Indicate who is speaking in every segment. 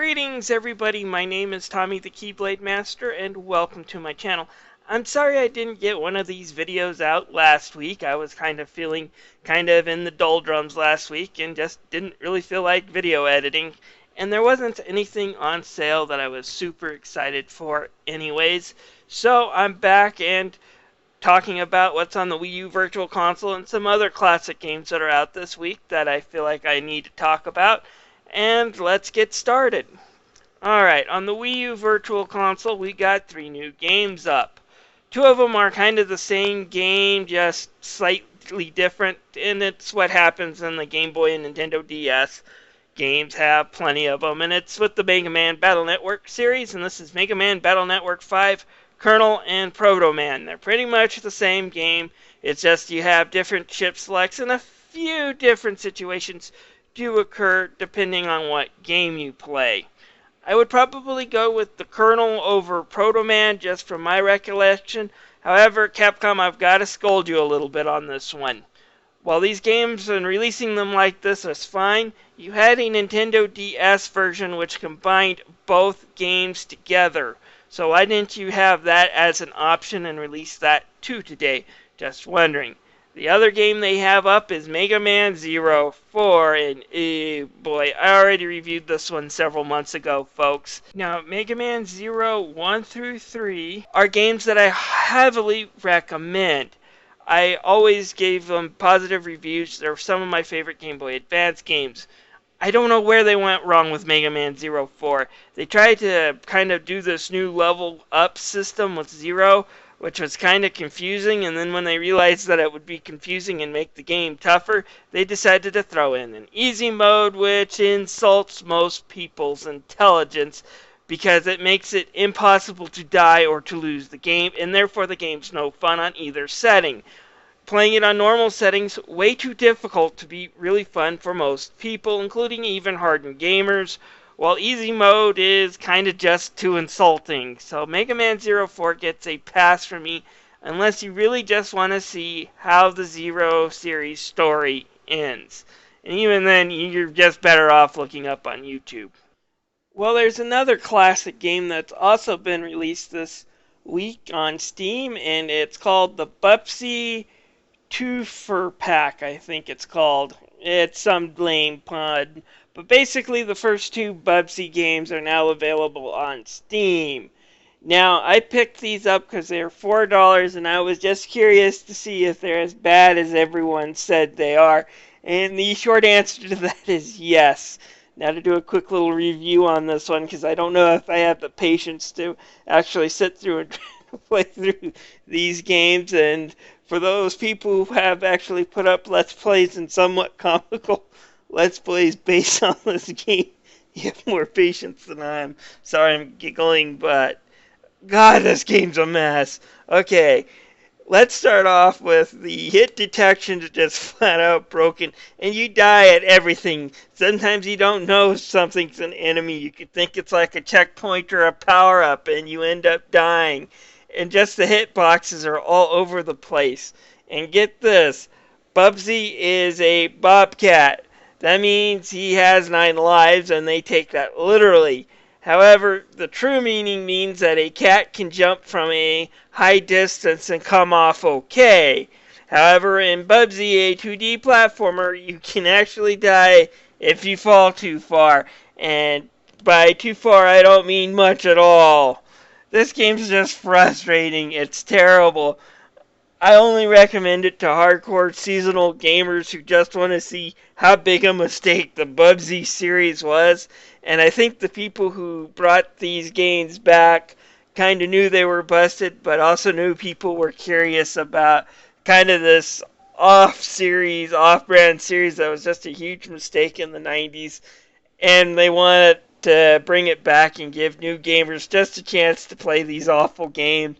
Speaker 1: Greetings everybody, my name is Tommy the Keyblade Master and welcome to my channel. I'm sorry I didn't get one of these videos out last week. I was feeling in the doldrums last week and just didn't really feel like video editing. And there wasn't anything on sale that I was super excited for anyways. So I'm back and talking about what's on the Wii U Virtual Console and some other classic games that are out this week that I feel like I need to talk about. And let's get started. Alright, on the Wii U Virtual Console, we got 3 new games up. 2 of them are kind of the same game, just slightly different, and it's what happens in the Game Boy and Nintendo DS. Games have plenty of them, and it's with the Mega Man Battlenetwork series, and this is Mega Man Battlenetwork 5, Colonel, and Proto Man. They're pretty much the same game, it's just you have different chip selects and a few different situations do occur depending on what game you play. I would probably go with the Colonel over Proto Man just from my recollection. However, Capcom, I've got to scold you a little bit on this one. While these games and releasing them like this is fine, you had a Nintendo DS version which combined both games together. So why didn't you have that as an option and release that too today? Just wondering. The other game they have up is Mega Man 04, and boy, I already reviewed this one several months ago, folks. Now, Mega Man 1 through 3 are games that I heavily recommend. I always gave them positive reviews. They're some of my favorite Game Boy Advance games. I don't know where they went wrong with Mega Man 04. They tried to kind of do this new level up system with Zero, which was kind of confusing, and then when they realized that it would be confusing and make the game tougher, they decided to throw in an easy mode, which insults most people's intelligence because it makes it impossible to die or to lose the game, and therefore the game's no fun on either setting. Playing it on normal settings, way too difficult to be really fun for most people, including even hardened gamers, while easy mode is kind of just too insulting. So Mega Man 04 gets a pass from me unless you really just want to see how the Zero series story ends. And even then, you're just better off looking up on YouTube. Well, there's another classic game that's also been released this week on Steam, and it's called the Bubsy 2 Pack, I think it's called. It's some lame pun. But basically, the first 2 Bubsy games are now available on Steam. Now, I picked these up because they're $4, and I was just curious to see if they're as bad as everyone said they are. And the short answer to that is yes. Now, to do a quick little review on this one, because I don't know if I have the patience to actually sit through and play through these games. And for those people who have actually put up Let's Plays and somewhat comical Let's Plays based on this game, you have more patience than I am. Sorry I'm giggling, but God, this game's a mess. Okay, let's start off with the hit detection is just flat out broken, and you die at everything. Sometimes you don't know something's an enemy. You could think it's like a checkpoint or a power-up, and you end up dying. And just the hitboxes are all over the place. And get this, Bubsy is a bobcat. That means he has 9 lives, and they take that literally. However, the true meaning means that a cat can jump from a high distance and come off okay. However, in Bubsy, a 2D platformer, you can actually die if you fall too far. And by too far, I don't mean much at all. This game's just frustrating. It's terrible. I only recommend it to hardcore seasonal gamers who just want to see how big a mistake the Bubsy series was. And I think the people who brought these games back kind of knew they were busted, but also knew people were curious about kind of this off-brand series that was just a huge mistake in the 90s. And they wanted to bring it back and give new gamers just a chance to play these awful games.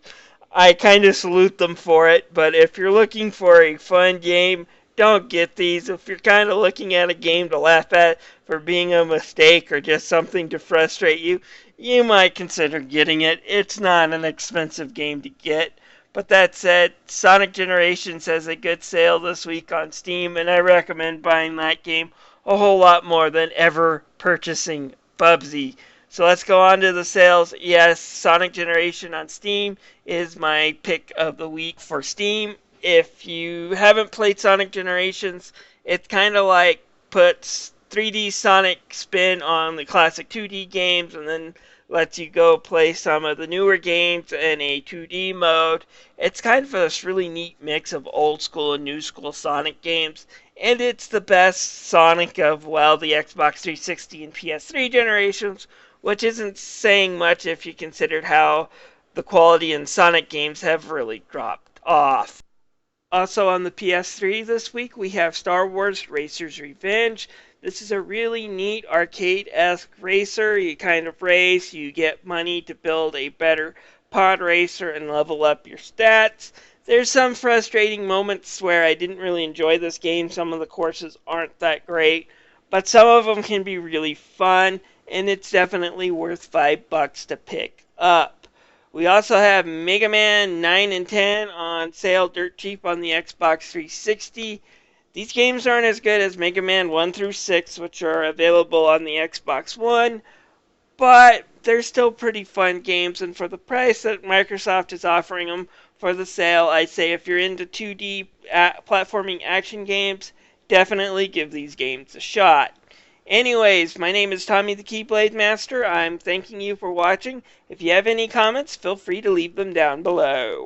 Speaker 1: I kind of salute them for it, but if you're looking for a fun game, don't get these. If you're kind of looking at a game to laugh at for being a mistake or just something to frustrate you, you might consider getting it. It's not an expensive game to get. But that said, Sonic Generations has a good sale this week on Steam, and I recommend buying that game a whole lot more than ever purchasing Bubsy. So let's go on to the sales. Yes, Sonic Generation on Steam is my pick of the week for Steam. If you haven't played Sonic Generations, it's kind of like puts 3D Sonic spin on the classic 2D games and then lets you go play some of the newer games in a 2D mode. It's kind of this really neat mix of old school and new school Sonic games, and it's the best Sonic of, well, the Xbox 360 and PS3 generations, which isn't saying much if you considered how the quality in Sonic games have really dropped off. Also on the PS3 this week, we have Star Wars Racer's Revenge. This is a really neat arcade-esque racer. You kind of race, you get money to build a better pod racer and level up your stats. There's some frustrating moments where I didn't really enjoy this game. Some of the courses aren't that great, but some of them can be really fun, and it's definitely worth $5 to pick up. We also have Mega Man 9 and 10 on sale dirt cheap on the Xbox 360. These games aren't as good as Mega Man 1 through 6, which are available on the Xbox One, but they're still pretty fun games, and for the price that Microsoft is offering them for the sale, I'd say if you're into 2D platforming action games, definitely give these games a shot. Anyways, my name is Tommy the Keyblade Master. I'm thanking you for watching. If you have any comments, feel free to leave them down below.